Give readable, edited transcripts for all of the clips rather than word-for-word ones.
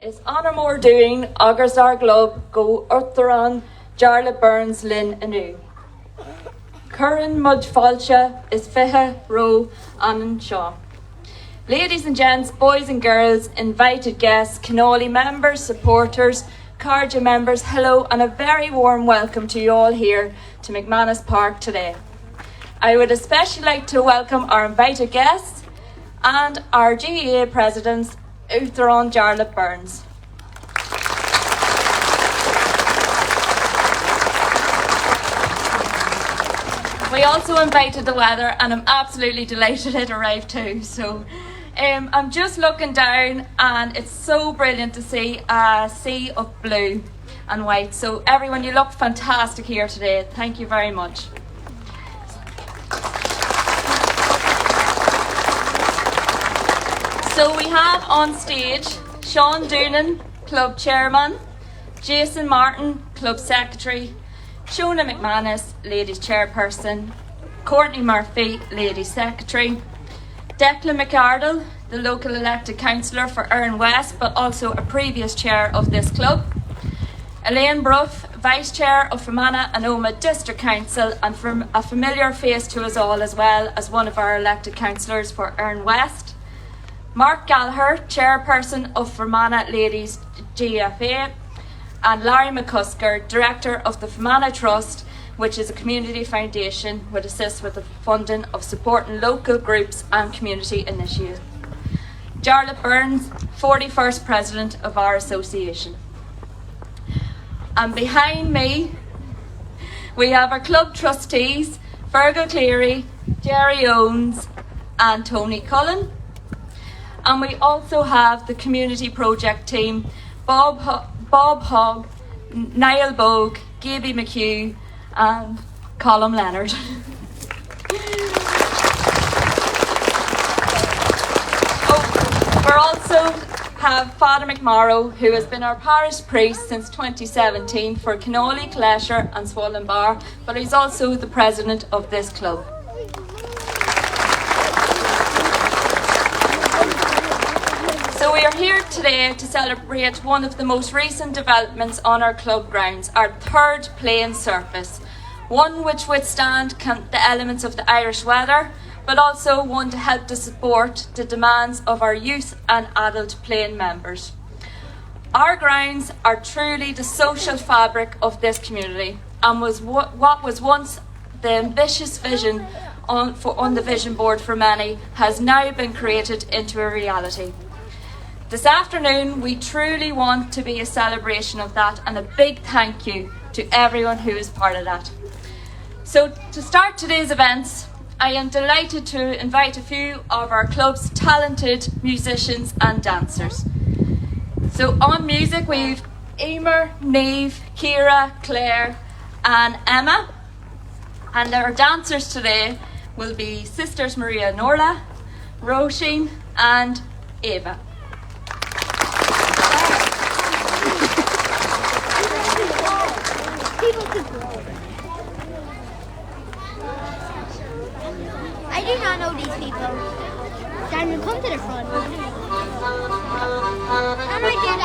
Is Anamor doing agus our globe go Uachtarán Jarlath Burns Lynn Anu. Curran Mud Falcha is Fiha Ro Annan Shaw. Ladies and gents, boys and girls, invited guests, Kinawley members, supporters, Carja members, hello and a very warm welcome to you all here to McManus Park today. I would especially like to welcome our invited guests and our GAA presidents, Uachtarán Jarlath Burns. We also invited the weather and I'm absolutely delighted it arrived too. So I'm just looking down and it's so brilliant to see a sea of blue and white. So everyone, you look fantastic here today. Thank you very much. So we have on stage Sean Doonan, Club Chairman, Jason Martin, Club Secretary, Shona McManus, Ladies Chairperson, Courtney Murphy, Ladies Secretary, Declan McArdle, the local elected councillor for Erin West but also a previous chair of this club, Elaine Bruff, Vice Chair of Fermanagh and Omagh District Council and from a familiar face to us all as well as one of our elected councillors for Erin West, Mark Gallagher, Chairperson of Fermanagh Ladies GFA, and Larry McCusker, Director of the Fermanagh Trust, which is a community foundation which assists with the funding of supporting local groups and community initiatives. Jarlath Burns, 41st President of our association. And behind me, we have our club trustees, Fergal Cleary, Jerry Owens and Tony Cullen. And we also have the community project team, Bob Hogg, Niall Bogue, Gaby McHugh and Colm Leonard. We also have Father McMorrow, who has been our parish priest since 2017 for Kinawley, Glesher and Swollen Bar, but he's also the president of this club. So we are here today to celebrate one of the most recent developments on our club grounds, our third playing surface, one which withstand the elements of the Irish weather, but also one to help to support the demands of our youth and adult playing members. Our grounds are truly the social fabric of this community and was what was once the ambitious vision on the vision board for many has now been created into a reality. This afternoon, we truly want to be a celebration of that and a big thank you to everyone who is part of that. So to start today's events, I am delighted to invite a few of our club's talented musicians and dancers. So on music, we've Emer, Neve, Ciara, Claire and Emma. And our dancers today will be Sisters Maria and Orla, Roisin and Eva. I do not know these people. Diamond, come to the front. I'm right here,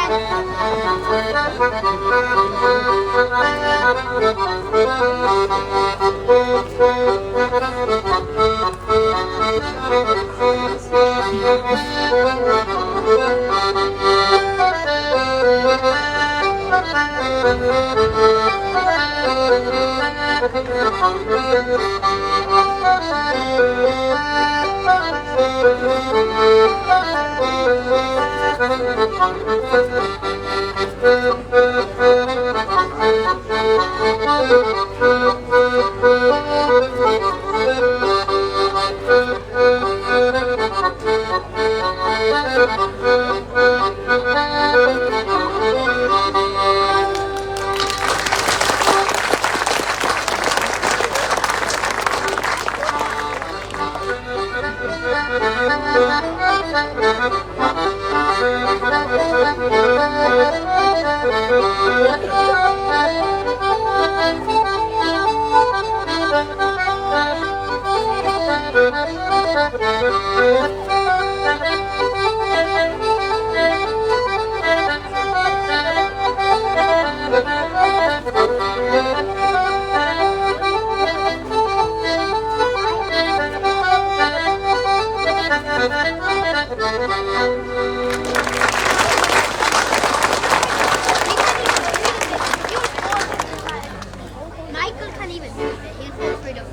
Michael can't even do it. He'll fall through the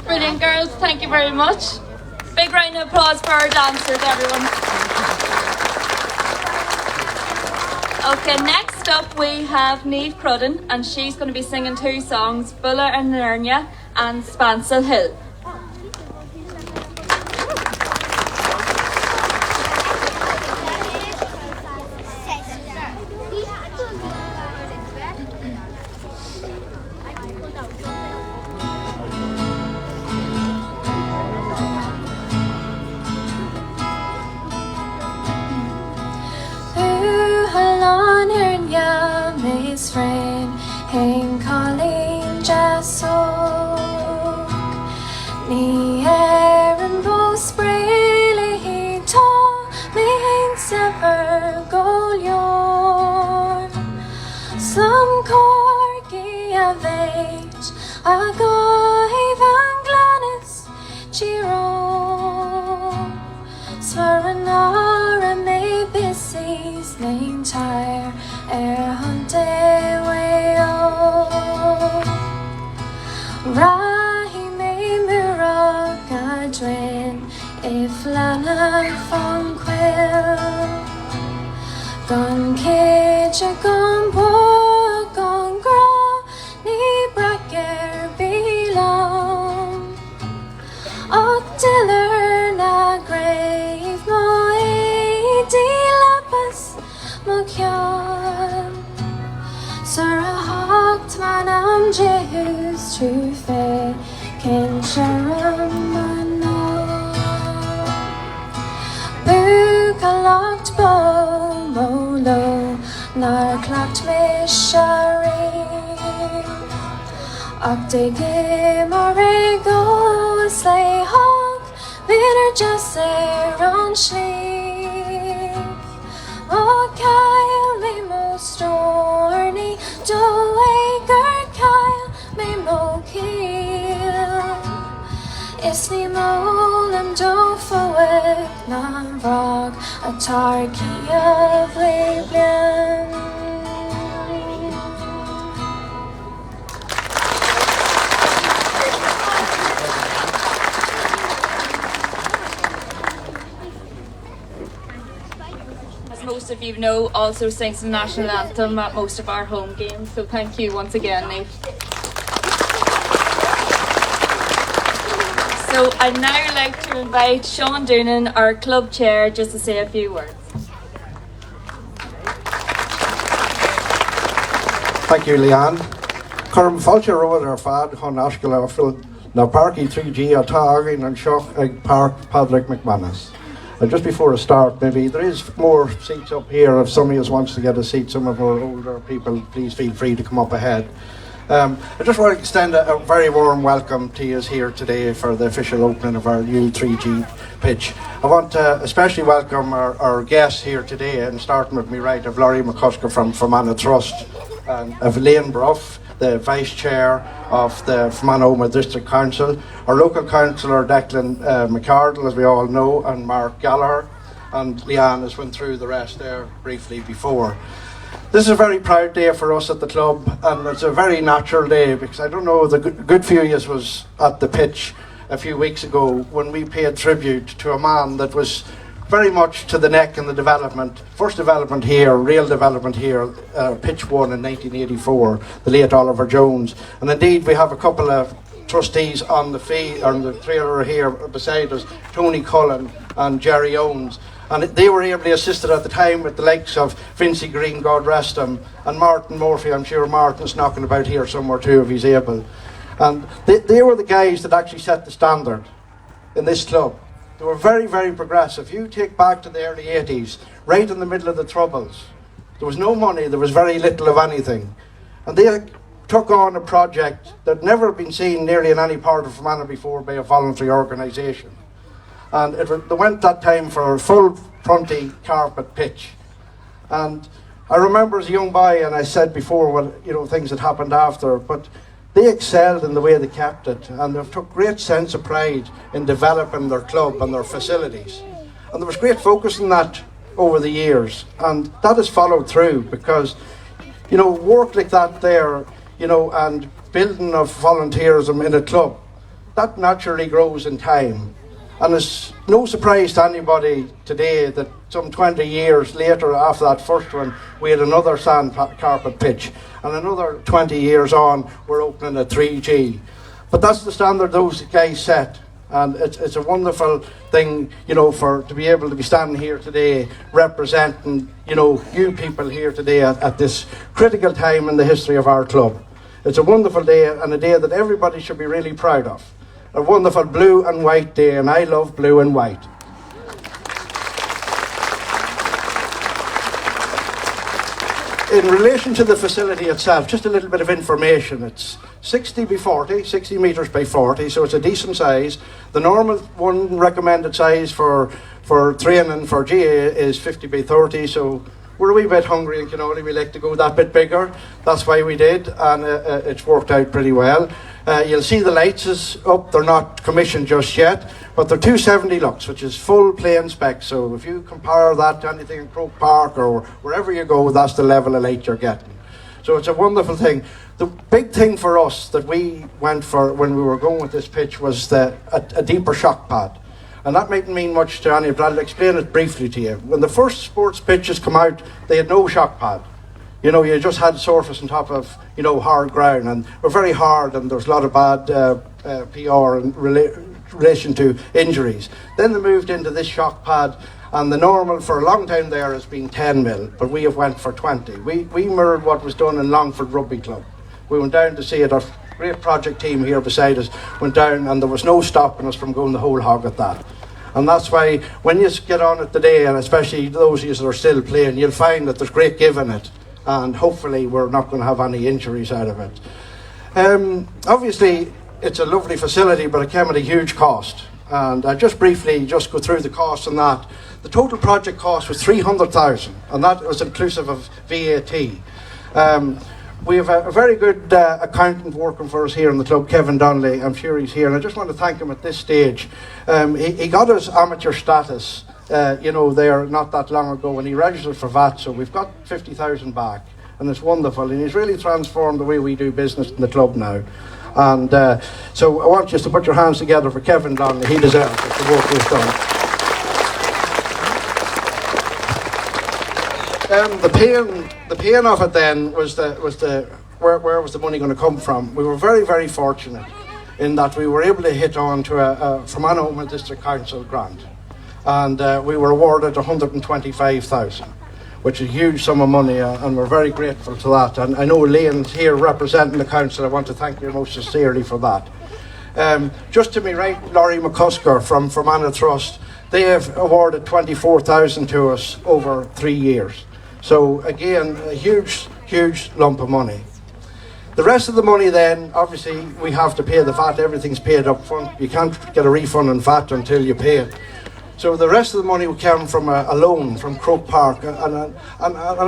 Brilliant, girls. Thank you very much. Big round of applause for our dancers, everyone. Okay, next up we have Niamh Crudden, and she's going to be singing two songs, Bulla and Nernia and Spancel Hill. Most of you know, also sings the national anthem at most of our home games, so thank you once again, Niamh. So I'd now like to invite Sean Doonan, our club chair, just to say a few words. Thank you, Leanne. Curm Fulcher Road ar fad chun ascail áfil na parky 3G atá againn an seo ag Park Padraig McManus. Just before I start, maybe there is more seats up here. If somebody else wants to get a seat, some of our older people, please feel free to come up ahead. I just want to extend a very warm welcome to you here today for the official opening of our new 3G pitch. I want to especially welcome our guests here today, and starting with me right, of Laurie McCusker from Fermanagh Trust, and of Elaine Bruff, the Vice Chair of the Fermanagh District Council, our local councillor Declan McCardle, as we all know, and Mark Gallagher, and Leanne has went through the rest there briefly before. This is a very proud day for us at the club, and it's a very natural day, because I don't know, the good few of us was at the pitch a few weeks ago when we paid tribute to a man that was very much to the neck in the development, first development here, real development here, pitch one in 1984, the late Oliver Jones. And indeed we have a couple of trustees on the trailer here beside us, Tony Cullen and Jerry Owens. And they were ably assisted at the time with the likes of Vincey Green, God rest him, and Martin Murphy. I'm sure Martin's knocking about here somewhere too if he's able. And they were the guys that actually set the standard in this club. They were very, very progressive. You take back to the early 80s, right in the middle of the Troubles. There was no money, there was very little of anything. And they took on a project that had never been seen nearly in any part of Fermanagh before by a voluntary organisation. And they went that time for a full fronty carpet pitch. And I remember as a young boy, and I said before what things that happened after, but they excelled in the way they kept it, and they took great sense of pride in developing their club and their facilities. And there was great focus on that over the years, and that has followed through because, work like that there, and building of volunteerism in a club, that naturally grows in time. And it's no surprise to anybody today that some 20 years later after that first one, we had another sand carpet pitch. And another 20 years on, we're opening a 3G. But that's the standard those guys set. And it's a wonderful thing, to be able to be standing here today representing, you people here today at this critical time in the history of our club. It's a wonderful day and a day that everybody should be really proud of. A wonderful blue and white day, and I love blue and white. In relation to the facility itself, just a little bit of information. It's 60 by 40, 60 metres by 40, so it's a decent size. The normal one recommended size for training for GAA is 50 by 30, so we're a wee bit hungry in Kinawley. We like to go that bit bigger. That's why we did, and it's worked out pretty well. You'll see the lights is up. They're not commissioned just yet, but they're 270 lux, which is full plain spec. So if you compare that to anything in Croke Park or wherever you go, that's the level of light you're getting. So it's a wonderful thing. The big thing for us that we went for when we were going with this pitch was a deeper shock pad. And that mightn't mean much to any, but I'll explain it briefly to you. When the first sports pitches come out, they had no shock pad. You just had surface on top of, hard ground, and were very hard, and there's a lot of bad PR in relation to injuries. Then they moved into this shock pad, and the normal for a long time there has been 10 mil, but we have went for 20. We mirrored what was done in Longford Rugby Club. We went down to see it. Our great project team here beside us went down, and there was no stopping us from going the whole hog at that. And that's why when you get on it today, and especially those of you that are still playing, you'll find that there's great give in it. And hopefully we're not going to have any injuries out of it. Obviously, it's a lovely facility, but it came at a huge cost. And I just briefly go through the cost on that. The total project cost was 300,000, and that was inclusive of VAT. We have a very good accountant working for us here in the club, Kevin Donnelly. I'm sure he's here, and I just want to thank him at this stage. He got his amateur status there not that long ago, and he registered for VAT, so we've got 50,000 back, and it's wonderful, and he's really transformed the way we do business in the club now. And so I want you to put your hands together for Kevin Donnelly. He deserves it, the work he's done. The pain of it then was where was the money going to come from? We were very, very fortunate in that we were able to hit on to a Fermanagh District Council grant. And we were awarded 125,000, which is a huge sum of money, and we're very grateful to that. And I know Liam's here representing the council. I want to thank you most sincerely for that. Just to my right, Laurie McCusker from Fermanagh Trust, they have awarded 24,000 to us over 3 years. So again, a huge, huge lump of money. The rest of the money then, obviously, we have to pay the VAT. Everything's paid up front. You can't get a refund on VAT until you pay it. So the rest of the money will come from a loan from Croke Park, and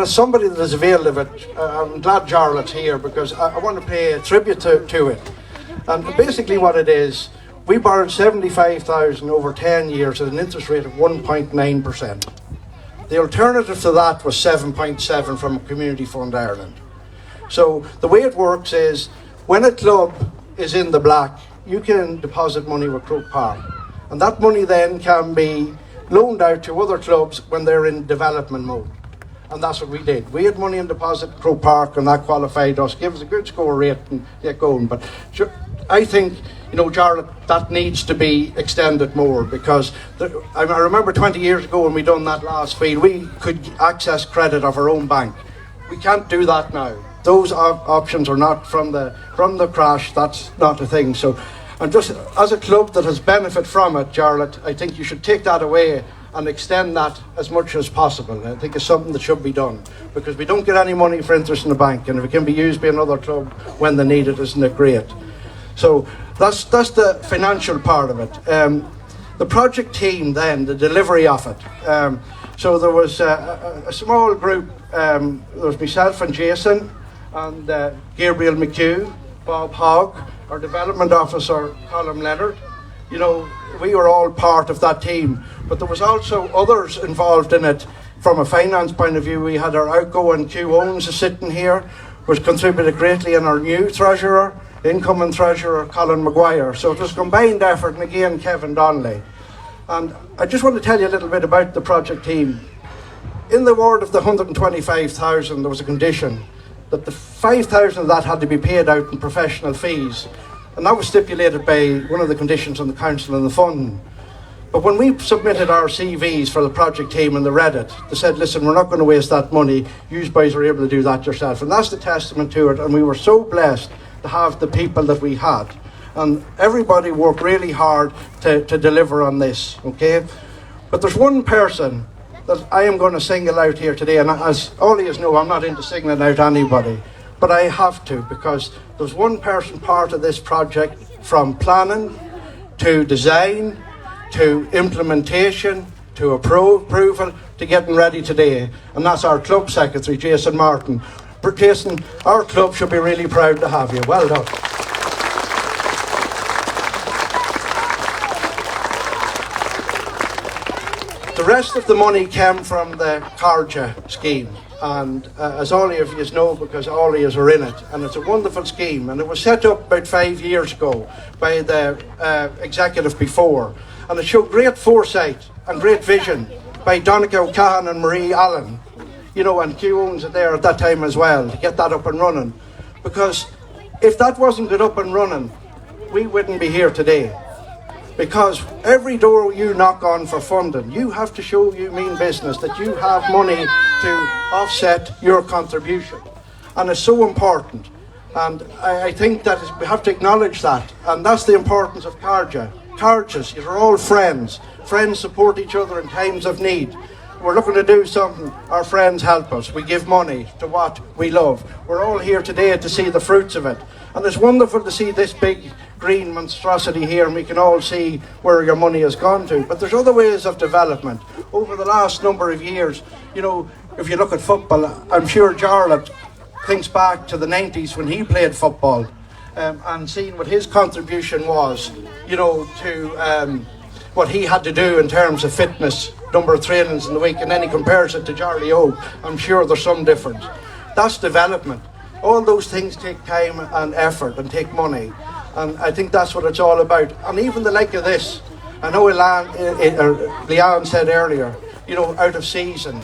as somebody that has availed of it, I'm glad Jarlath's here because I want to pay a tribute to it. And basically what it is, we borrowed 75,000 over 10 years at an interest rate of 1.9%. The alternative to that was 7.7 from Community Fund Ireland. So the way it works is, when a club is in the black, you can deposit money with Croke Park. And that money then can be loaned out to other clubs when they're in development mode. And that's what we did. We had money in deposit at Croke Park, and that qualified us, gave us a good score rate and get going. But I think you know, Jarlath, that needs to be extended more, because I remember 20 years ago when we done that last field, we could access credit of our own bank. We can't do that now. Those options are not from the crash. That's not a thing. So, and just as a club that has benefit from it, Jarlath, I think you should take that away and extend that as much as possible. I think it's something that should be done, because we don't get any money for interest in the bank, and if it can be used by another club when they need it, isn't it great? So that's the financial part of it. The project team then, the delivery of it. So there was a small group. There was myself and Jason and Gabriel McHugh, Bob Hogg, our development officer Colin Leonard. You know, we were all part of that team, but there was also others involved in it from a finance point of view. We had our outgoing Q Owens sitting here, which contributed greatly, in our new treasurer, incoming treasurer Colin Maguire. So it was a combined effort, and again Kevin Donnelly. And I just want to tell you a little bit about the project team. In the award of the 125,000, there was a condition that the 5,000 of that had to be paid out in professional fees, and that was stipulated by one of the conditions on the council and the fund. But when we submitted our CVs for the project team and they read it, they said, listen, we're not going to waste that money. You guys were able to do that yourself. And that's the testament to it. And we were so blessed to have the people that we had. And everybody worked really hard to deliver on this, okay? But there's one person that I am going to single out here today, and as all of you know, I'm not into singling out anybody, but I have to, because there's one person part of this project, from planning to design to implementation to approval to getting ready today, and that's our club secretary, Jason Martin. Jason, our club should be really proud to have you. Well done. The rest of the money came from the CLG scheme, and as all of you know, because all of you are in it, and it's a wonderful scheme, and it was set up about 5 years ago by the executive before, and it showed great foresight and great vision by Donica O'Cahan and Marie Allen, you know, and Q Owens are there at that time as well, to get that up and running, because if that wasn't good up and running, we wouldn't be here today. Because every door you knock on for funding, you have to show you mean business, that you have money to offset your contribution. And it's so important. And I think that we have to acknowledge that. And that's the importance of CLG. CLGs, you're all friends. Friends support each other in times of need. We're looking to do something, our friends help us. We give money to what we love. We're all here today to see the fruits of it. And it's wonderful to see this big green monstrosity here, and we can all see where your money has gone to. But there's other ways of development. Over the last number of years, you know, if you look at football, I'm sure Jarlath thinks back to the 90s when he played football, and seeing what his contribution was, you know, to what he had to do in terms of fitness, number of trainings in the week, and then he compares it to Jarly O. I'm sure there's some difference. That's development. All those things take time and effort and take money, and I think that's what it's all about. And even the like of this, I know Leanne said earlier, you know, out of season.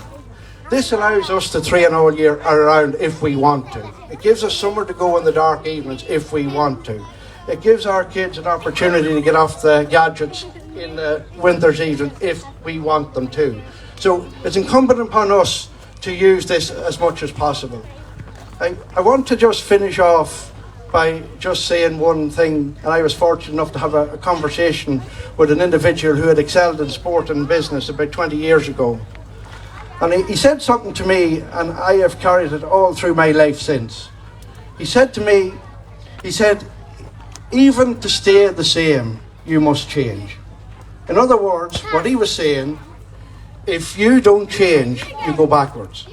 This allows us to train all year around if we want to. It gives us somewhere to go in the dark evenings if we want to. It gives our kids an opportunity to get off the gadgets in the winter's evening if we want them to. So it's incumbent upon us to use this as much as possible. I want to just finish off by just saying one thing, and I was fortunate enough to have a conversation with an individual who had excelled in sport and business about 20 years ago. And he said something to me, and I have carried it all through my life since. He said to me, he said, even to stay the same, you must change. In other words, what he was saying, if you don't change, you go backwards.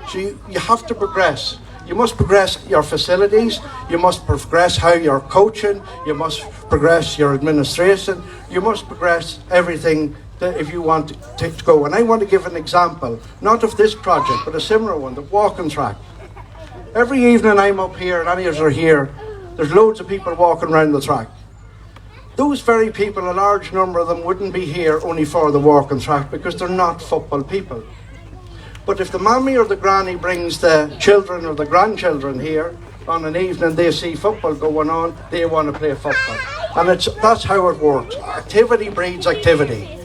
So you have to progress. You must progress your facilities, you must progress how you're coaching, you must progress your administration, you must progress everything that if you want to go. And I want to give an example, not of this project, but a similar one, the walking track. Every evening I'm up here and any of us are here, there's loads of people walking around the track. Those very people, a large number of them, wouldn't be here only for the walking track because they're not football people. But if the mammy or the granny brings the children or the grandchildren here on an evening, they see football going on, they want to play football. And that's how it works. Activity breeds activity.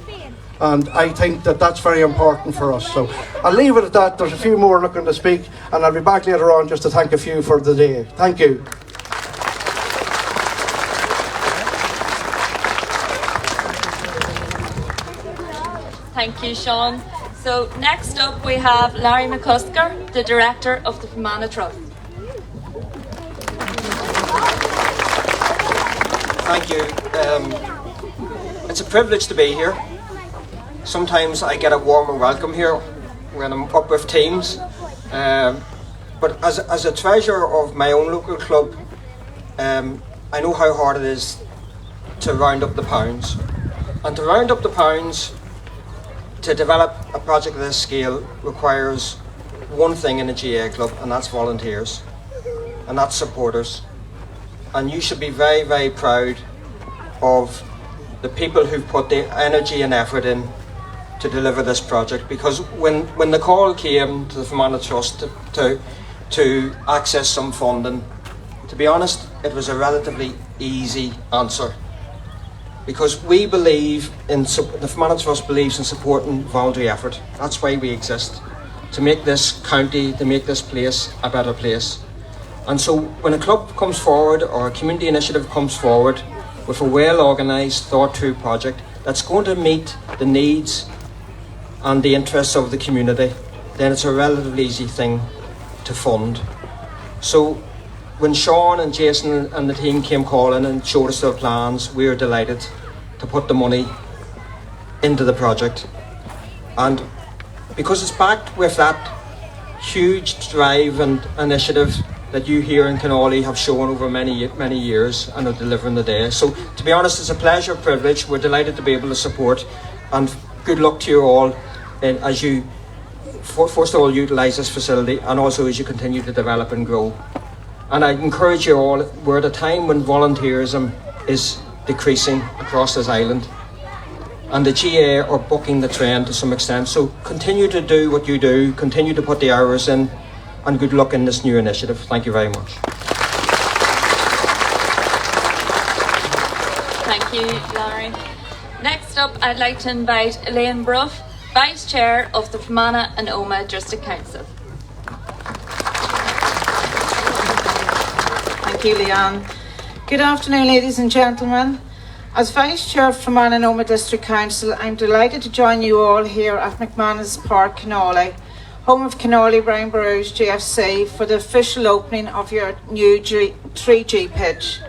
And I think that that's very important for us. So I'll leave it at that. There's a few more looking to speak, and I'll be back later on just to thank a few for the day. Thank you. Thank you, Sean. So next up we have Larry McCusker, the Director of the Fermanagh Trust. Thank you. It's a privilege to be here. Sometimes I get a warmer welcome here when I'm up with teams. But as a treasurer of my own local club, I know how hard it is to round up the pounds. And to round up the pounds to develop a project of this scale requires one thing in a GAA club, and that's volunteers, and that's supporters. And you should be very, very proud of the people who've put the energy and effort in to deliver this project, because when the call came to the Fermanagh Trust to access some funding, to be honest, it was a relatively easy answer. Because we believe in, the Fermanagh Trust believes in supporting voluntary effort. That's why we exist, to make this county, to make this place a better place. And so when a club comes forward or a community initiative comes forward with a well organised, thought through project that's going to meet the needs and the interests of the community, then it's a relatively easy thing to fund. So when Sean and Jason and the team came calling and showed us their plans, we were delighted to put the money into the project. And because it's backed with that huge drive and initiative that you here in Kinawley have shown over many years and are delivering today. So to be honest, it's a pleasure, privilege. We're delighted to be able to support, and good luck to you all as you first of all utilise this facility, and also as you continue to develop and grow. And I encourage you all, we're at a time when volunteerism is decreasing across this island, and the GAA are bucking the trend to some extent. So continue to do what you do, continue to put the hours in, and good luck in this new initiative. Thank you very much. Thank you, Larry. Next up, I'd like to invite Elaine Brough, Vice Chair of the Fermanagh and Omagh District Council. Thank you, Leanne. Good afternoon, ladies and gentlemen. As Vice Chair of Fermanagh and Omagh District Council, I'm delighted to join you all here at McManus Park, Kinawley, home of Kinawley Brown Burrows GFC, for the official opening of your new 3G pitch.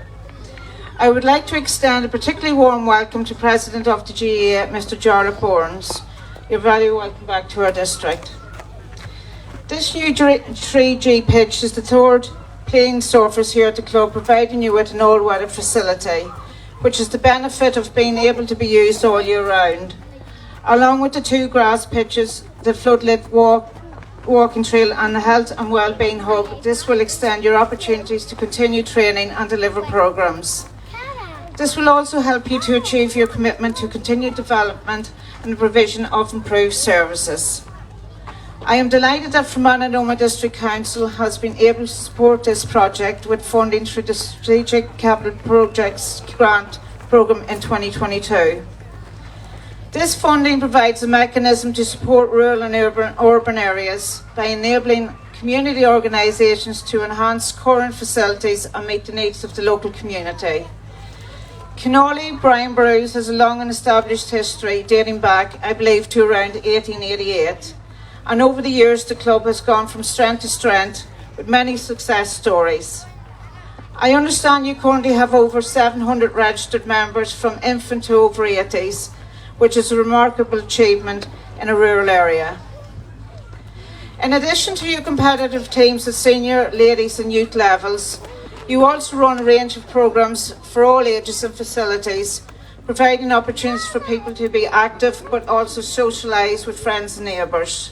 I would like to extend a particularly warm welcome to President of the GAA, Mr. Jarlath. You're very welcome back to our district. This new 3G pitch is the third playing surface here at the club, providing you with an all-weather facility, which is the benefit of being able to be used all year round. Along with the two grass pitches, the floodlit walking trail and the health and wellbeing hub, this will extend your opportunities to continue training and deliver programmes. This will also help you to achieve your commitment to continued development and the provision of improved services. I am delighted that Fermanagh and Omagh District Council has been able to support this project with funding through the Strategic Capital Projects Grant Programme in 2022. This funding provides a mechanism to support rural and urban areas by enabling community organisations to enhance current facilities and meet the needs of the local community. Kinawley Brown Burrows has a long and established history dating back, I believe, to around 1888. And over the years the club has gone from strength to strength with many success stories. I understand you currently have over 700 registered members from infant to over 80s, which is a remarkable achievement in a rural area. In addition to your competitive teams at senior, ladies and youth levels, you also run a range of programmes for all ages and facilities, providing opportunities for people to be active but also socialise with friends and neighbours.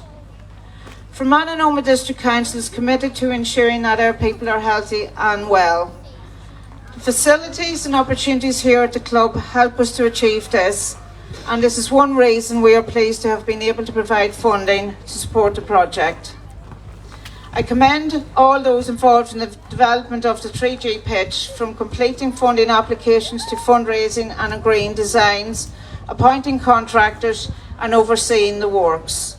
Fermanagh and Omagh District Council is committed to ensuring that our people are healthy and well. The facilities and opportunities here at the club help us to achieve this, and this is one reason we are pleased to have been able to provide funding to support the project. I commend all those involved in the development of the 3G pitch, from completing funding applications to fundraising and agreeing designs, appointing contractors and overseeing the works.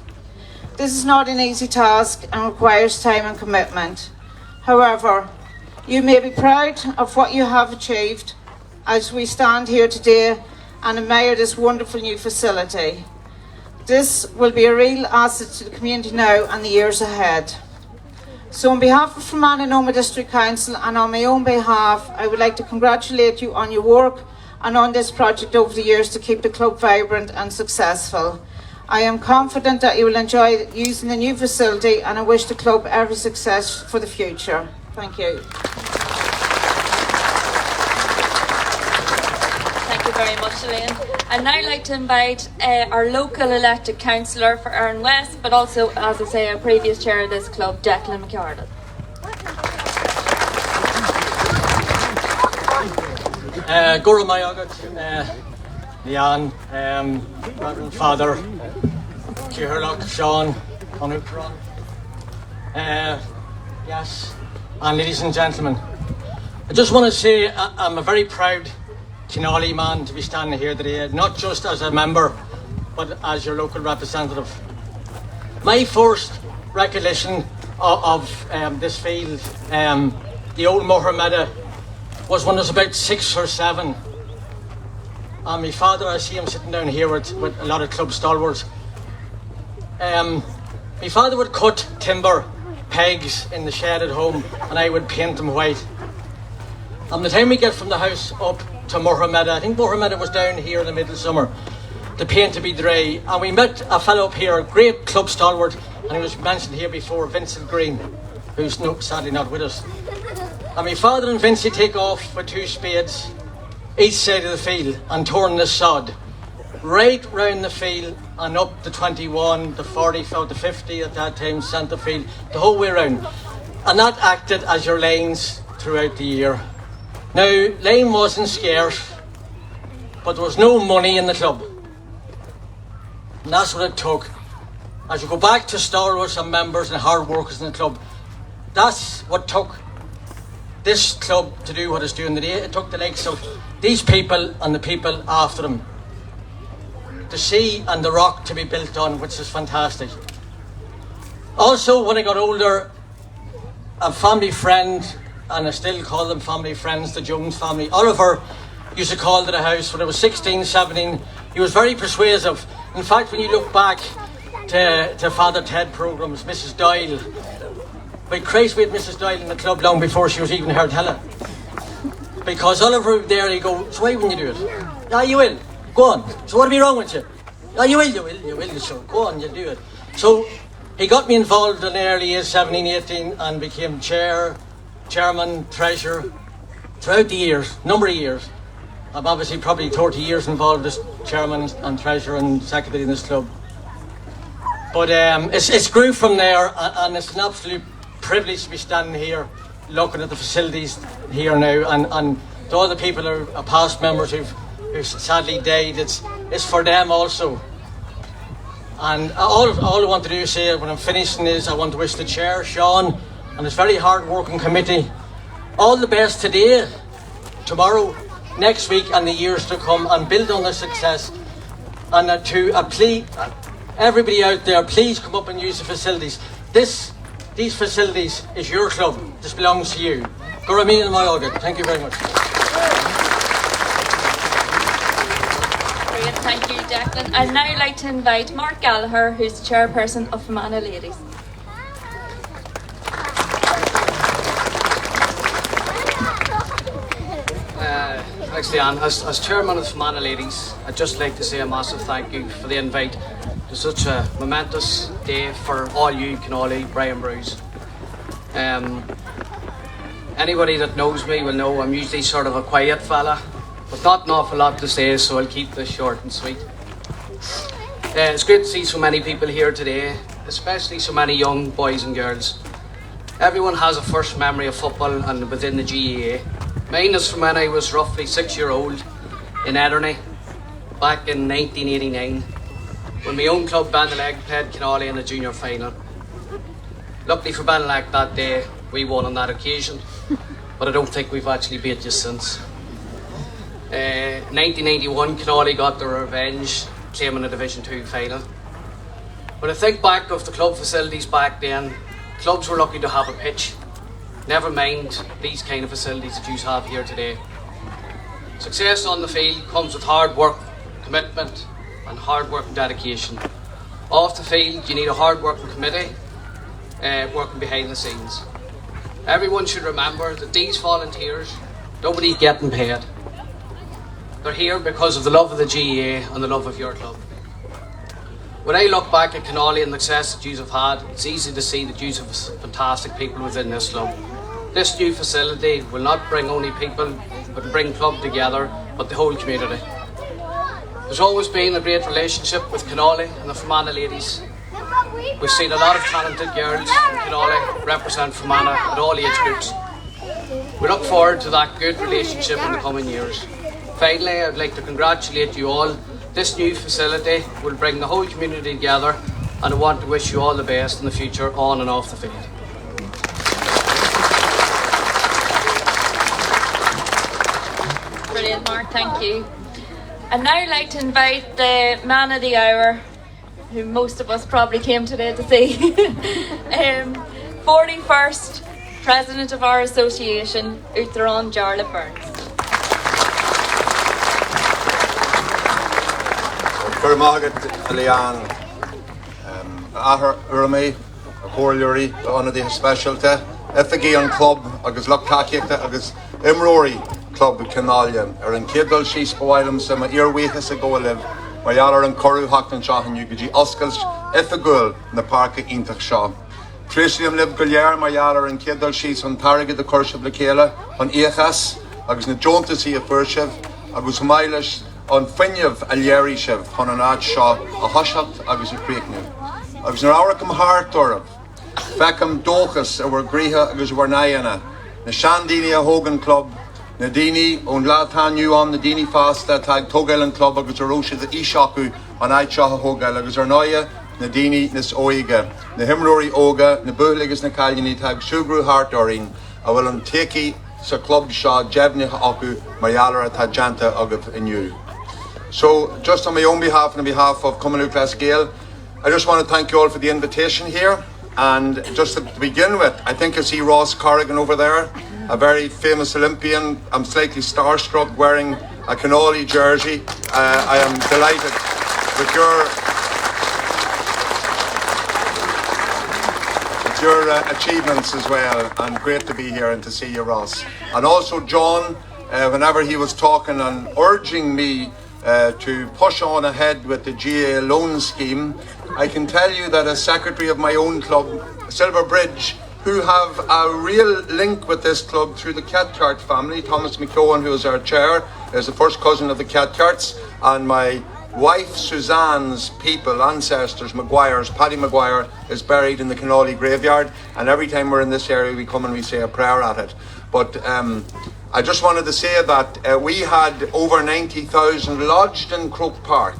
This is not an easy task and requires time and commitment. However, you may be proud of what you have achieved as we stand here today and admire this wonderful new facility. This will be a real asset to the community now and the years ahead. So on behalf of Fermanagh and Omagh District Council and on my own behalf, I would like to congratulate you on your work and on this project over the years to keep the club vibrant and successful. I am confident that you will enjoy using the new facility, and I wish the club every success for the future. Thank you. Thank you very much, Elaine. I'd now like to invite our local elected councillor for Erin West, but also, as I say, a previous chair of this club, Declan McCardle. Gura Mayagat, Leanne, Reverend Father, Jarlath, Sean, Uachtarán. Yes, and ladies and gentlemen, I just want to say I'm a very proud Kinawley man to be standing here today, not just as a member, but as your local representative. My first recollection of this field, the old Mohammed, was when I was about 6 or 7. And my father, I see him sitting down here with a lot of club stalwarts. My father would cut timber pegs in the shed at home, and I would paint them white. And the time we get from the house up to Mohammed, I think Mohammed was down here in the middle of summer, the paint to be dry, and we met a fellow up here, a great club stalwart, and he was mentioned here before, Vincent Green, who's sadly not with us. And my father and Vincey take off with 2 spades each side of the field and turn the sod right round the field and up the 21, the 40, the 50 at that time, centre field, the whole way round. And that acted as your lanes throughout the year. Now, lane wasn't scarce, but there was no money in the club. And that's what it took. As you go back to stalwarts and members and hard workers in the club, that's what took this club to do what it's doing today. It took the likes of these people and the people after them. The sea and the rock to be built on, which is fantastic. Also, when I got older, a family friend, and I still call them family friends, the Jones family, Oliver used to call to the house when I was 16, 17. He was very persuasive. In fact, when you look back to Father Ted programmes, Mrs. Doyle, by Christ, we had Mrs. Doyle in the club long before she was even heard tell it. Because Oliver there, he go, so why wouldn't you do it? Yeah, you will. Go on. So what'll be wrong with you? Yeah, you will, so go on, you'll do it. So he got me involved in the early age, 17, 18, and became chairman, treasurer, throughout the years, number of years. I'm obviously probably 30 years involved as chairman and treasurer and secretary in this club. But it's grew from there, and it's an absolute privilege to be standing here looking at the facilities here now, and to all the people who are past members who've sadly died, it's for them also. And all I want to do is say when I'm finishing is I want to wish the chair, Sean, and his very hard working committee all the best today, tomorrow, next week and the years to come, and build on the success. And to please everybody out there, please come up and use the facilities. These facilities is your club. This belongs to you. Gorameen and Mayogat. Thank you very much. Brilliant, thank you, Declan. I'd now like to invite Mark Gallagher, who's the chairperson of Fermanagh Ladies. Thanks, Leanne. As chairman of Fermanagh Ladies, I'd just like to say a massive thank you for the invite to such a momentous day for all you Kinawley, Brian Brews. Anybody that knows me will know I'm usually sort of a quiet fella, but not an awful lot to say, so I'll keep this short and sweet. It's great to see so many people here today, especially so many young boys and girls. Everyone has a first memory of football and within the GAA. Mine is from when I was roughly 6-year-old in Ederney, back in 1989, when my own club, Bandaleg, played Kinawley in the junior final. Luckily for Benelec that day, we won on that occasion, but I don't think we've actually beat you since. 1991, Kinawley got their revenge, same in the Division 2 final. When I think back of the club facilities back then, clubs were lucky to have a pitch. Never mind these kind of facilities that you have here today. Success on the field comes with hard work, commitment and hard work and dedication. Off the field you need a hard working committee working behind the scenes. Everyone should remember that these volunteers, nobody's getting paid. They're here because of the love of the GAA and the love of your club. When I look back at Kinawley and the success that you have had, it's easy to see that you have fantastic people within this club. This new facility will not bring only people, but bring club together, but the whole community. There's always been a great relationship with Kinawley and the Fermanagh ladies. We've seen a lot of talented girls from Kinawley represent Fermanagh at all age groups. We look forward to that good relationship in the coming years. Finally, I'd like to congratulate you all. This new facility will bring the whole community together, and I want to wish you all the best in the future on and off the field. Brilliant, Mark, thank you. And now I'd like to invite the man of the hour, who most of us probably came today to see. 41st President of our association, Uachtarán, Jarlath Burns. Fermanagh Leanne, Ahar Urami, Corleary, one of the specialty, Effigian Club, agus Lochtakieta, agus Imrory Club Kinawley, in Kedal Shees Boilum, some earweekes ago live, where y'all in Corru Hockton Shaw and you could Oscars Effigul in the park of Intach Shaw. Trishlium live Gullier, my y'all in Kedal Shees on Target the Kursh of Lakela, on Eachas, agus na Jontas here Furshiv, agus Milesh. On Finyev Alyerishev, Honanad Shaw, a Hushat, agus a Creeknu. Agus Naraurakam Hartorov, Fekam Dochas, our Griha, agus Warnayana, the Shandini Hogan Club, Nadini, on Latanu on the Dini Fasta, Tag Togel Club, agus Rosha, the Ishaku, on Aitshaha Hogel, agus Arnoya, Nadini, Nis Oiga, the Himrori Oga, Nabuligas Nakalini, Tag Shugru Hartorin, I will Teki, Sir Club Shaw, Jevnih Aku, Mayalara Tajanta, Agav Inu. So, just on my own behalf and on behalf of Cumbernauld Class Gael, I just want to thank you all for the invitation here. And just to begin with, I think I see Ross Corrigan over there, a very famous Olympian. I'm slightly starstruck wearing a Kinawley jersey. I am delighted with your achievements as well, and great to be here and to see you, Ross. And also John, whenever he was talking and urging me to push on ahead with the GAA loan scheme, I can tell you that as secretary of my own club, Silverbridge, who have a real link with this club through the Cathcart family, Thomas McKeown, who is our chair, is the first cousin of the Cathcarts, and my wife Suzanne's people, ancestors, Maguire's, Paddy Maguire, is buried in the Kinawley graveyard, and every time we're in this area we come and we say a prayer at it. But I just wanted to say that we had over 90,000 lodged in Croke Park,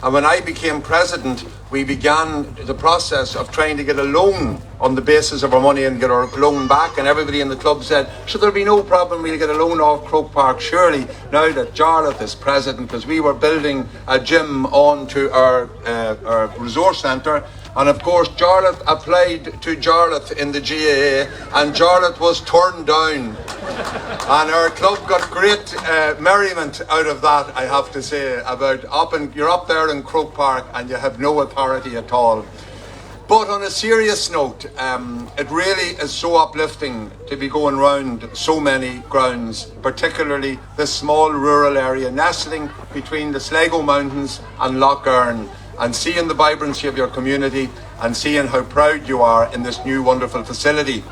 and when I became president we began the process of trying to get a loan on the basis of our money and get our loan back, and everybody in the club said, should there be no problem, we'll get a loan off Croke Park surely, now that Jarlath is president, because we were building a gym onto our resource centre. And of course Jarlath applied to Jarlath in the GAA, and Jarlath was turned down. And our club got great merriment out of that, I have to say, about you're up there in Croke Park and you have no authority at all. But on a serious note, it really is so uplifting to be going round so many grounds, particularly this small rural area nestling between the Sligo Mountains and Lough Erne, and seeing the vibrancy of your community and seeing how proud you are in this new wonderful facility.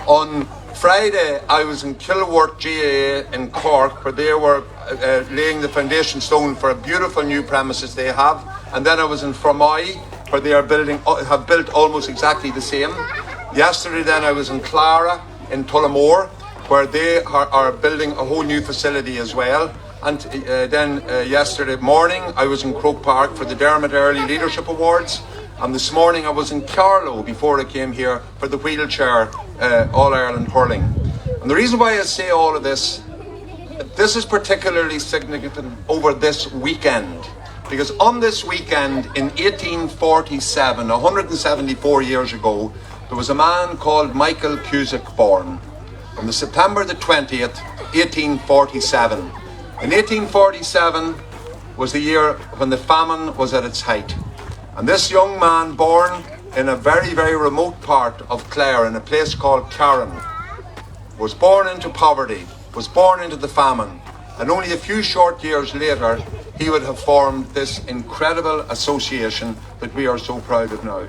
On Friday I was in Kilworth GAA in Cork, where they were laying the foundation stone for a beautiful new premises they have, and then I was in Fermoy, where they have built almost exactly the same. Yesterday then I was in Clara in Tullamore, where they are building a whole new facility as well. And then yesterday morning I was in Croke Park for the Dermot Early Leadership Awards, And this morning I was in Carlow before I came here for the wheelchair All-Ireland hurling. And the reason why I say all of this is particularly significant over this weekend. Because on this weekend in 1847, 174 years ago, there was a man called Michael Cusack born. On the September the 20th, 1847. In 1847 was the year when the famine was at its height. And this young man, born in a very, very remote part of Clare, in a place called Carron, was born into poverty, was born into the famine, and only a few short years later, he would have formed this incredible association that we are so proud of now.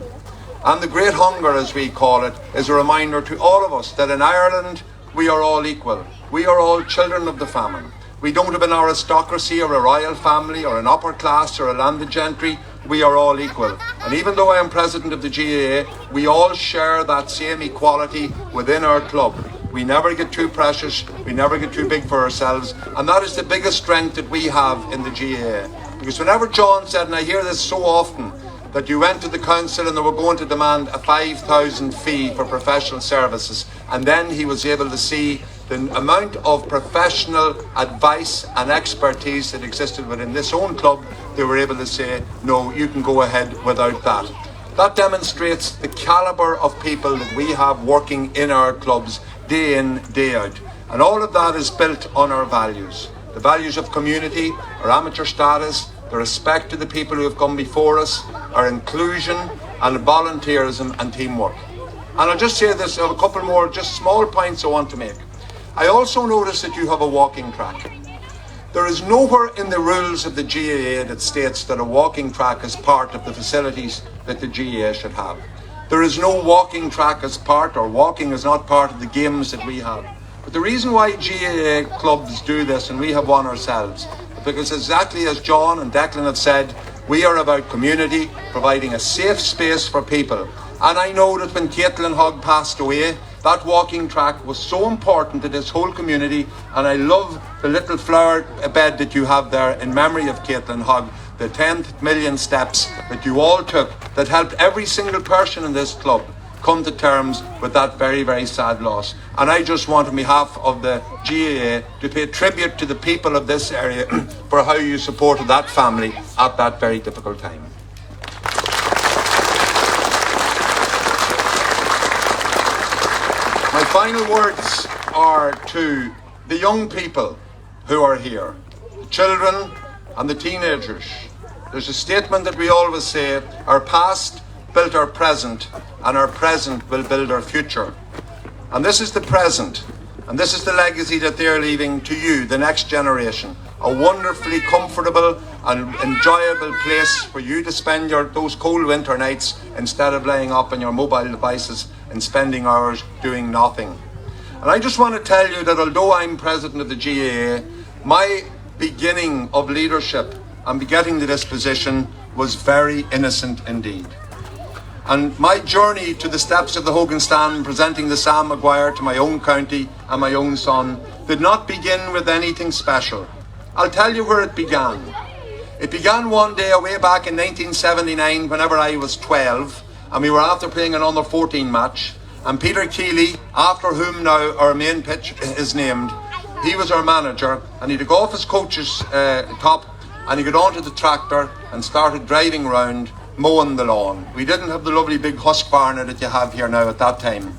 And the Great Hunger, as we call it, is a reminder to all of us that in Ireland, we are all equal. We are all children of the famine. We don't have an aristocracy or a royal family or an upper class or a landed gentry. We are all equal. And even though I am president of the GAA, we all share that same equality within our club. We never get too precious, we never get too big for ourselves, and that is the biggest strength that we have in the GAA. Because whenever John said, and I hear this so often, that you went to the council and they were going to demand a 5,000 fee for professional services, and then he was able to see the amount of professional advice and expertise that existed within this own club, they were able to say, no, you can go ahead without that. That demonstrates the calibre of people that we have working in our clubs day in, day out. And all of that is built on our values. The values of community, our amateur status, the respect to the people who have come before us, our inclusion and volunteerism and teamwork. And I'll just say this, I have a couple more just small points I want to make. I also notice that you have a walking track. There is nowhere in the rules of the GAA that states that a walking track is part of the facilities that the GAA should have. There is no walking track as part, or walking is not part of the games that we have. But the reason why GAA clubs do this, and we have one ourselves, because exactly as John and Declan have said, we are about community, providing a safe space for people. And I know that when Caitlin Hogg passed away, that walking track was so important to this whole community, and I love the little flower bed that you have there in memory of Caitlin Hogg, the 10 million steps that you all took that helped every single person in this club come to terms with that very, very sad loss. And I just want on behalf of the GAA to pay tribute to the people of this area for how you supported that family at that very difficult time. My final words are to the young people who are here, the children and the teenagers. There's a statement that we always say, our past built our present, and our present will build our future. And this is the present, and this is the legacy that they're leaving to you, the next generation. A wonderfully comfortable and enjoyable place for you to spend those cold winter nights instead of laying up on your mobile devices and spending hours doing nothing. And I just want to tell you that although I'm president of the GAA, my beginning of leadership and getting to this position was very innocent indeed. And my journey to the steps of the Hogan stand, presenting the Sam Maguire to my own county and my own son, did not begin with anything special. I'll tell you where it began. It began one day way back in 1979, whenever I was 12, and we were after playing an under 14 match, and Peter Keeley, after whom now our main pitch is named, he was our manager, and he took off his coach's top, and he got onto the tractor and started driving round, mowing the lawn. We didn't have the lovely big Husqvarna that you have here now at that time.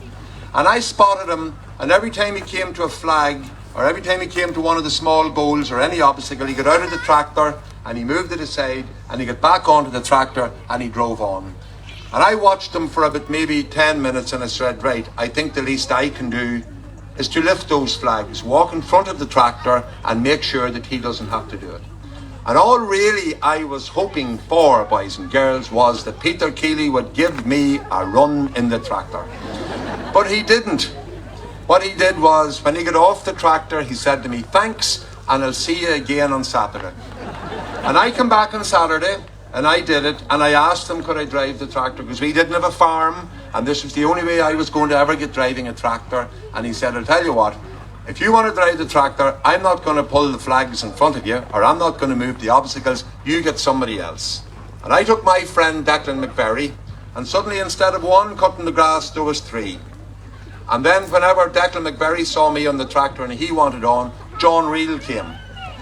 And I spotted him, and every time he came to a flag, or every time he came to one of the small goals or any obstacle, he got out of the tractor and he moved it aside and he got back onto the tractor and he drove on. And I watched him for about maybe 10 minutes and I said, right, I think the least I can do is to lift those flags, walk in front of the tractor and make sure that he doesn't have to do it. And all really I was hoping for, boys and girls, was that Peter Keeley would give me a run in the tractor. But he didn't. What he did was, when he got off the tractor, he said to me, thanks, and I'll see you again on Saturday. And I came back on Saturday, and I did it, and I asked him could I drive the tractor, because we didn't have a farm, and this was the only way I was going to ever get driving a tractor. And he said, I'll tell you what, if you want to drive the tractor, I'm not going to pull the flags in front of you, or I'm not going to move the obstacles, you get somebody else. And I took my friend Declan McVerry, and suddenly instead of one cutting the grass, there was three. And then whenever Declan McVerry saw me on the tractor and he wanted on, John Reel came.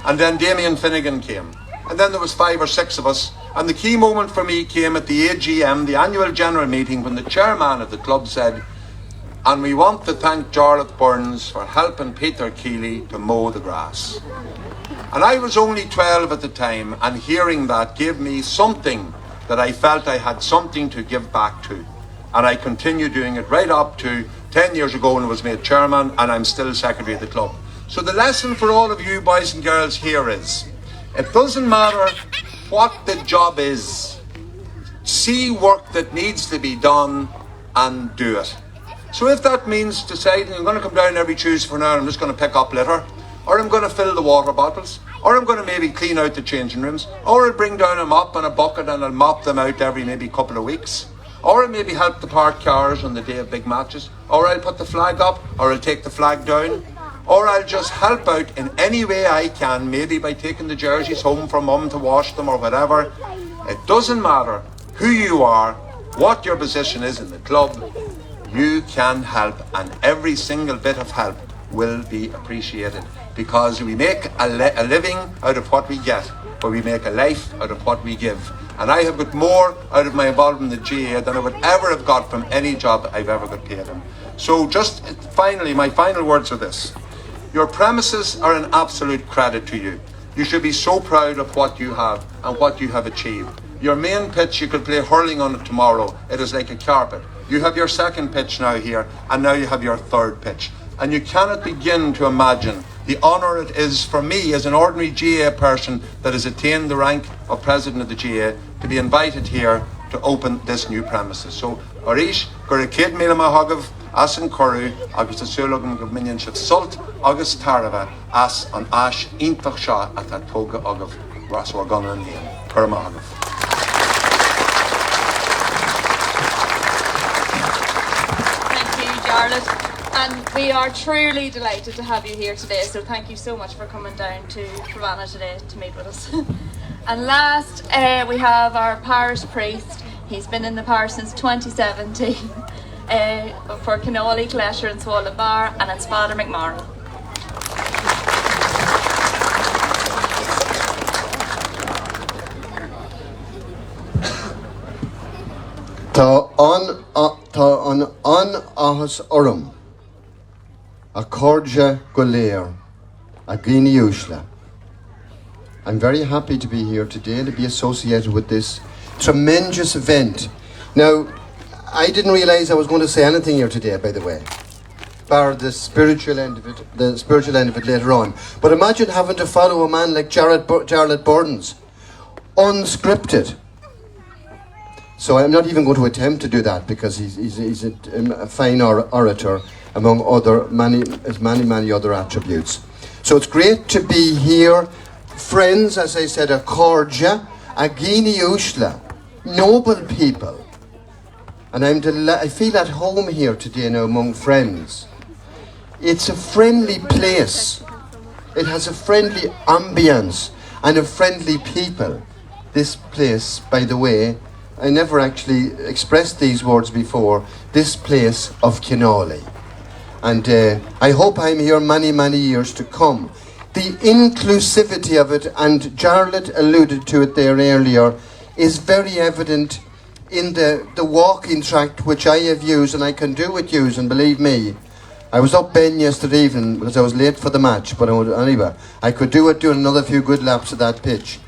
And then Damien Finnegan came. And then there was 5 or 6 of us. And the key moment for me came at the AGM, the annual general meeting, when the chairman of the club said, "And we want to thank Jarlath Burns for helping Peter Keeley to mow the grass." And I was only 12 at the time, and hearing that gave me something that I felt I had something to give back to. And I continued doing it right up to 10 years ago when I was made chairman, and I'm still secretary of the club. So the lesson for all of you boys and girls here is, it doesn't matter what the job is. See work that needs to be done and do it. So if that means deciding I'm going to come down every Tuesday for an hour and I'm just going to pick up litter, or I'm going to fill the water bottles, or I'm going to maybe clean out the changing rooms, or I'll bring down a mop and a bucket and I'll mop them out every maybe couple of weeks, or I'll maybe help the park cars on the day of big matches, or I'll put the flag up, or I'll take the flag down, or I'll just help out in any way I can, maybe by taking the jerseys home for mum to wash them or whatever. It doesn't matter who you are, what your position is in the club, you can help, and every single bit of help will be appreciated, because we make a living out of what we get, but we make a life out of what we give. And I have got more out of my involvement in the GAA than I would ever have got from any job I've ever got paid in. So just finally, my final words are this. Your premises are an absolute credit to you. You should be so proud of what you have and what you have achieved. Your main pitch, you could play hurling on it tomorrow. It is like a carpet. You have your second pitch now here, and now you have your third pitch. And you cannot begin to imagine the honour it is for me as an ordinary GAA person that has attained the rank of president of the GAA to be invited here to open this new premises. So, Arish, gur a céad míle maithagah as an choru, agus asúlagam go minion siad sult agus tarva as an ash intach seo at that tóga agah ras war gan an héan. Cur maithagah. Thank you, Jarlath. And we are truly delighted to have you here today, so thank you so much for coming down to Fermanagh today to meet with us. And last, we have our parish priest. He's been in the parish since 2017 for Kinawley, Glesher and Swallow Bar, and it's Father McMorrow. Tá an ahas orm a cordja goléir a gini ushla. I'm very happy to be here today to be associated with this tremendous event. Now, I didn't realise I was going to say anything here today, by the way, bar the spiritual end of it later on. But imagine having to follow a man like Jarlath Burns, unscripted. So I'm not even going to attempt to do that, because he's a fine orator among many other attributes. So it's great to be here. Friends, as I said, a cordia, a gini ushla, noble people. And I feel at home here today now among friends. It's a friendly place. It has a friendly ambience and a friendly people. This place, by the way, I never actually expressed these words before, this place of Kinawley. And I hope I'm here many years to come. The inclusivity of it, and Jarlath alluded to it there earlier, is very evident in the walking track which I have used, and I can do with use, and believe me, I was up Ben yesterday evening because I was late for the match, but anyway, I could do it doing another few good laps of that pitch.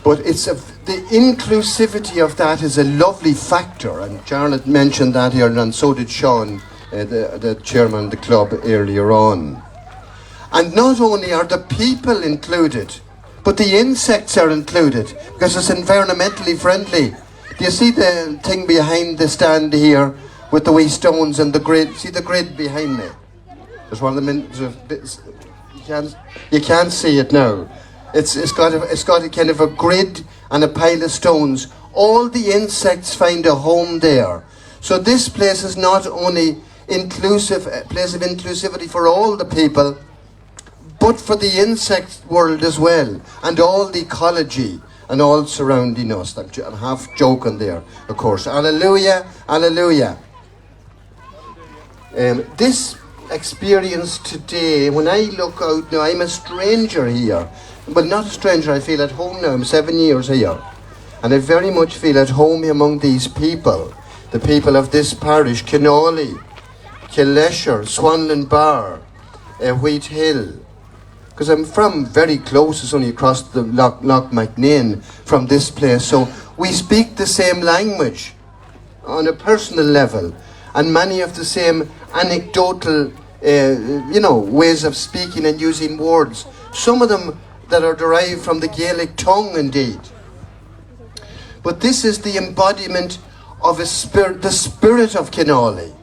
But the inclusivity of that is a lovely factor, and Jarlath mentioned that here, and so did Sean, the chairman of the club, earlier on. And not only are the people included, but the insects are included, because it's environmentally friendly. Do you see the thing behind the stand here with the wee stones and the grid? See the grid behind me? There's one of them. You can't see it now. It's got a kind of a grid and a pile of stones. All the insects find a home there. So this place is not only a place of inclusivity for all the people, but for the insect world as well, and all the ecology and all surrounding us. I'm half joking there, of course. Hallelujah, hallelujah. This experience today, when I look out now, I'm a stranger here. Well, not a stranger, I feel at home now. I'm 7 years here. And I very much feel at home among these people. The people of this parish, Kinawley, Killesher, Swanland Bar, Wheat Hill. Because I'm from very close, it's only across the Loch McNain from this place. So we speak the same language on a personal level. And many of the same anecdotal, ways of speaking and using words. Some of them that are derived from the Gaelic tongue, indeed. But this is the embodiment of the spirit of Kinawley.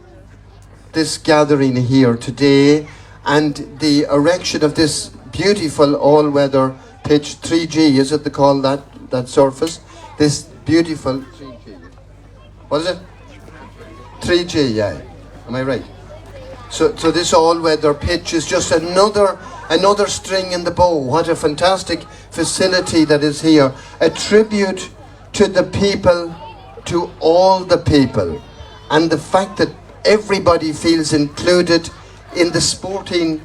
This gathering here today, and the erection of this beautiful all-weather pitch 3G, is it they call that surface? This beautiful 3G. What is it? 3G, yeah. Am I right? So this all-weather pitch is just another string in the bow. What a fantastic facility that is here. A tribute to the people, to all the people, and the fact that everybody feels included in the sporting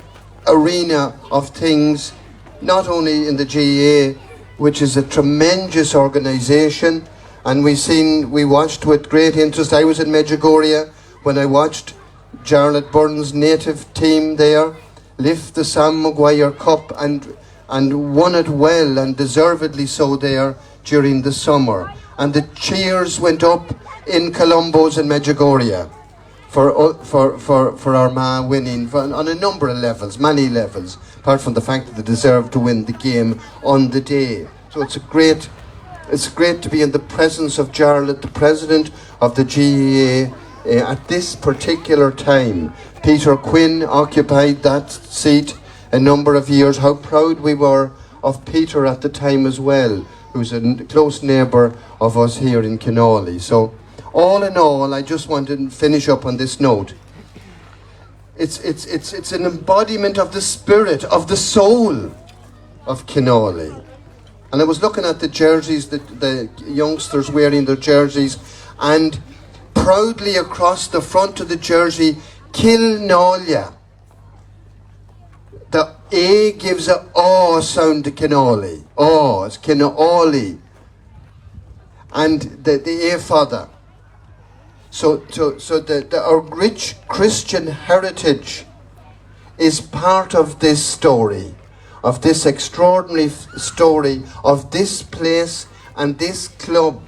arena of things, not only in the GAA, which is a tremendous organisation, and we watched with great interest. I was in Medjugorje when I watched Jarlath Burns' native team there lift the Sam Maguire Cup and won it well, and deservedly so, there during the summer. And the cheers went up in Colombo's and Medjugorje for Armagh winning on a number of levels, many levels, apart from the fact that they deserved to win the game on the day. So it's great to be in the presence of Jarlath, the president of the GAA, at this particular time. Peter Quinn occupied that seat a number of years. How proud we were of Peter at the time as well, who's a close neighbour of us here in Kinawley. So all in all, I just wanted to finish up on this note. It's an embodiment of the spirit, of the soul of Kinawley. And I was looking at the jerseys, the youngsters wearing their jerseys, and proudly across the front of the jersey, Kinawley. The A gives a O sound to Kinawley. Oh, it's Kinawley. And the A father. So our rich Christian heritage is part of this story, of this extraordinary story of this place and this club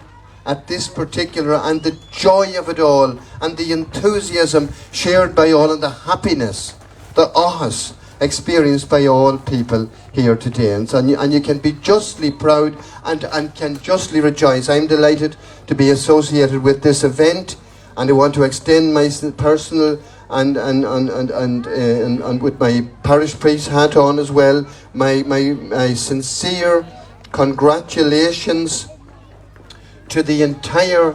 at this particular, and the joy of it all, and the enthusiasm shared by all, and the happiness, the ahas experienced by all people here today. And you can be justly proud and can justly rejoice. I'm delighted to be associated with this event, and I want to extend my personal and with my parish priest hat on as well, my sincere congratulations to the entire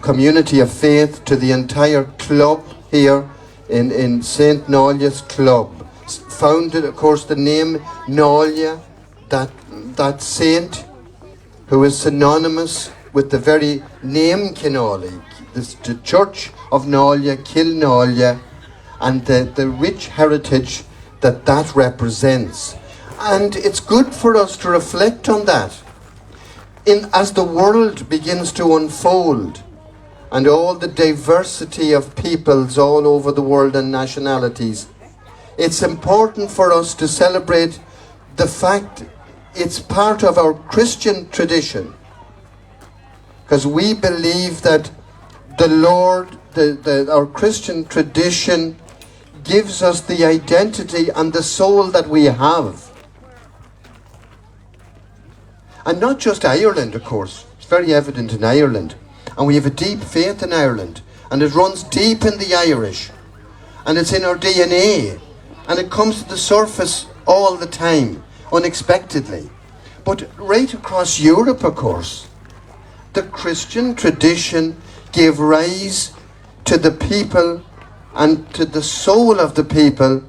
community of faith, to the entire club here in St. Nália's Club. Founded, of course, the name Nália, that saint who is synonymous with the very name Kinawley, the Church of Nália, Kilnália, and the rich heritage that represents. And it's good for us to reflect on that. As the world begins to unfold, and all the diversity of peoples all over the world and nationalities, it's important for us to celebrate the fact it's part of our Christian tradition, because we believe that the Lord, our Christian tradition, gives us the identity and the soul that we have. And not just Ireland, of course. It's very evident in Ireland. And we have a deep faith in Ireland. And it runs deep in the Irish. And it's in our DNA. And it comes to the surface all the time, unexpectedly. But right across Europe, of course, the Christian tradition gave rise to the people and to the soul of the people,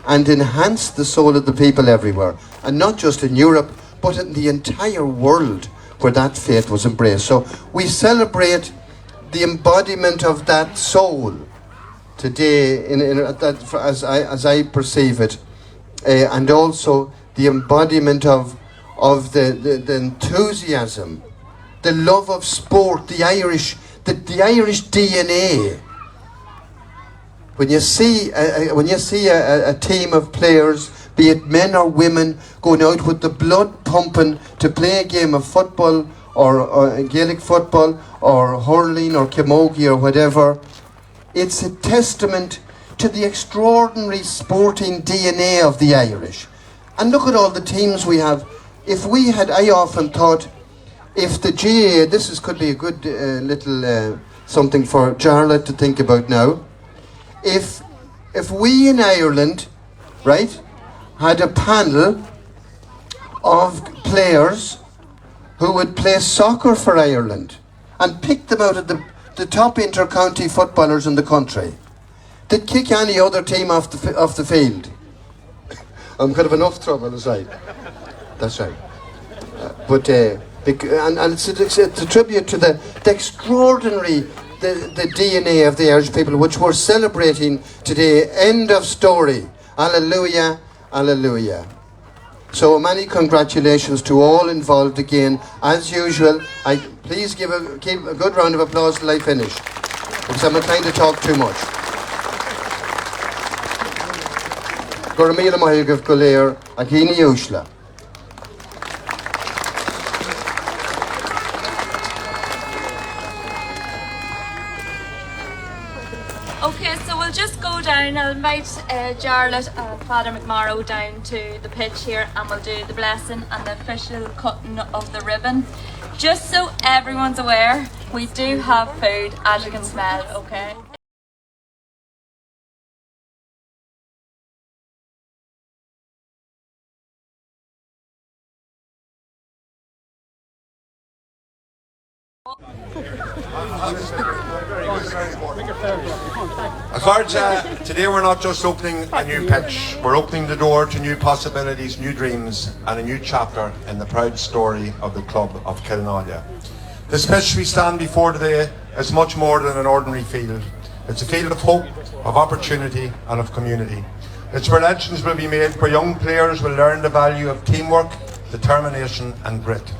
and enhanced the soul of the people everywhere. And not just in Europe, but in the entire world where that faith was embraced. So we celebrate the embodiment of that soul today, as I perceive it, and also the embodiment of the enthusiasm, the love of sport, the Irish DNA. When you see a team of players, be it men or women, going out with the blood pumping to play a game of football or Gaelic football or hurling or camogie or whatever, it's a testament to the extraordinary sporting DNA of the Irish. And look at all the teams we have. I often thought, if the GAA, could be a good little something for Jarlath to think about now. If we in Ireland, right, had a panel of players who would play soccer for Ireland and pick them out of the top inter-county footballers in the country, they'd kick any other team off the field. I'm kind of enough trouble aside. That's right. But it's a tribute to the extraordinary the DNA of the Irish people, which we're celebrating today. End of story. Alleluia, alleluia. So many congratulations to all involved again. As usual, please give a good round of applause till I finish, because I'm inclined to talk too much. Goramila Mahigov Goleir, Agini Ushla. Okay, so we'll just go down. I'll invite Jarlath, Father McMorrow down to the pitch here, and we'll do the blessing and the official cutting of the ribbon. Just so everyone's aware, we do have food, as you can smell, okay? Today we're not just opening a new pitch, we're opening the door to new possibilities, new dreams and a new chapter in the proud story of the club of Kinawley. This pitch we stand before today is much more than an ordinary field. It's a field of hope, of opportunity and of community. It's where legends will be made, where young players will learn the value of teamwork, determination and grit.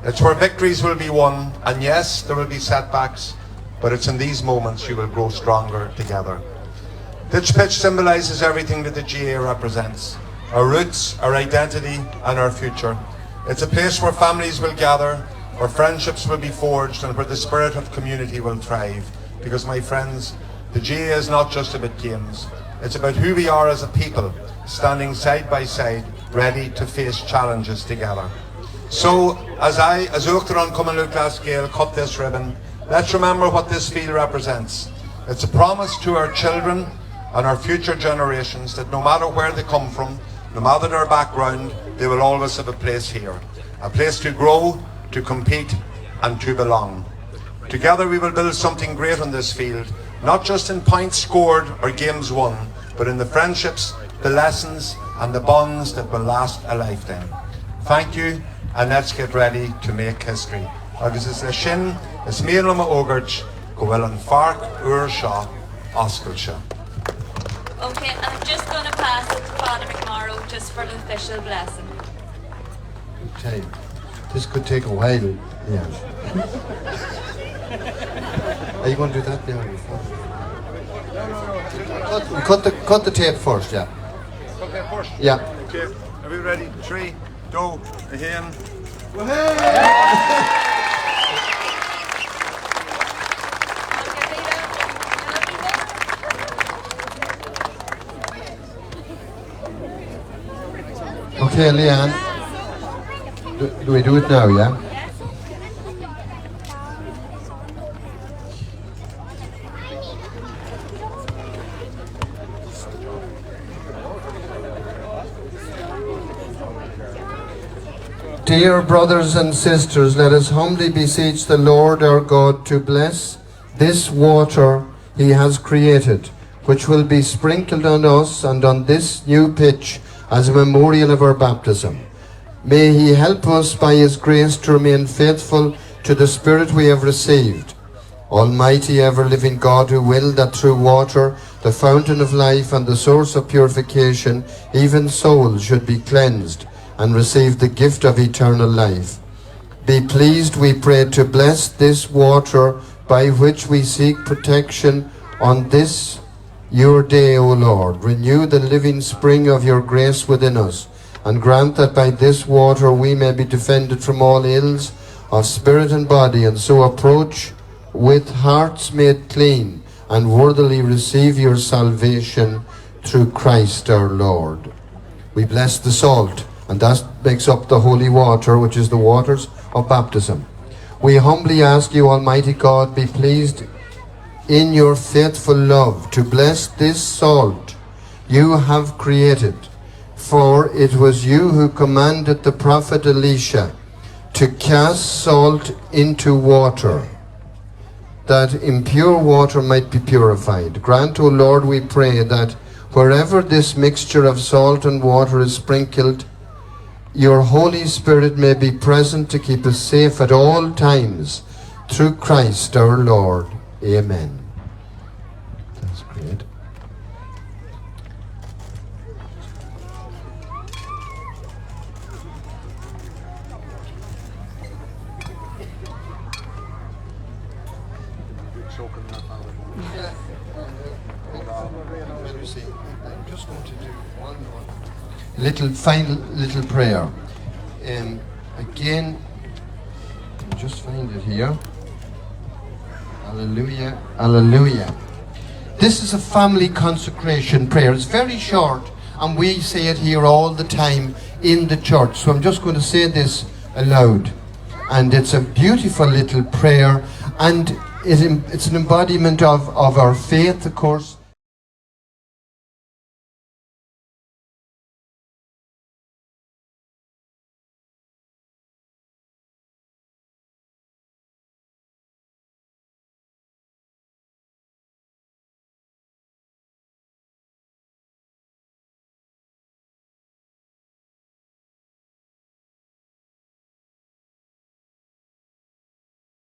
It's where victories will be won, and yes, there will be setbacks, but it's in these moments you will grow stronger together. This pitch symbolises everything that the GAA represents: our roots, our identity and our future. It's a place where families will gather, where friendships will be forged and where the spirit of community will thrive. Because my friends, the GAA is not just about games, it's about who we are as a people, standing side by side, ready to face challenges together. So, as Uachtarán Cummanú Glasgow cut this ribbon, let's remember what this field represents. It's a promise to our children and our future generations that no matter where they come from, no matter their background, they will always have a place here. A place to grow, to compete and to belong. Together we will build something great on this field, not just in points scored or games won, but in the friendships, the lessons and the bonds that will last a lifetime. Thank you, and let's get ready to make history. Agus is a sin, is míle ma ógurt, go bhfuil an farc uair seo oscailte. Okay, and I'm just going to pass it to Father McMorrow just for the official blessing. Okay, this could take a while. Yeah. Are you going to do that now? Cut the tape first, yeah. Cut the tape first? Yeah. Okay, are we ready? 3, 2, 1. Okay, Leanne. Do we do it now, yeah? Dear brothers and sisters, let us humbly beseech the Lord our God to bless this water he has created, which will be sprinkled on us and on this new pitch as a memorial of our baptism. May He help us by His grace to remain faithful to the Spirit we have received. Almighty ever-living God, who willed that through water, the fountain of life and the source of purification, even souls should be cleansed and receive the gift of eternal life. Be pleased, we pray, to bless this water by which we seek protection on this your day, O Lord. Renew the living spring of your grace within us, and grant that by this water we may be defended from all ills of spirit and body, and so approach with hearts made clean and worthily receive your salvation through Christ our Lord. We bless the salt, and that makes up the holy water, which is the waters of baptism. We humbly ask you, Almighty God, be pleased in your faithful love to bless this salt you have created. For it was you who commanded the prophet Elisha to cast salt into water, that impure water might be purified. Grant, O Lord, we pray, that wherever this mixture of salt and water is sprinkled, your Holy Spirit may be present to keep us safe at all times, through Christ our Lord. Amen. That's great. I'm just going to do one final little prayer. Again, just find it here. Hallelujah, hallelujah. This is a family consecration prayer. It's very short, and we say it here all the time in the church. So I'm just going to say this aloud. And it's a beautiful little prayer, and it's an embodiment of our faith, of course.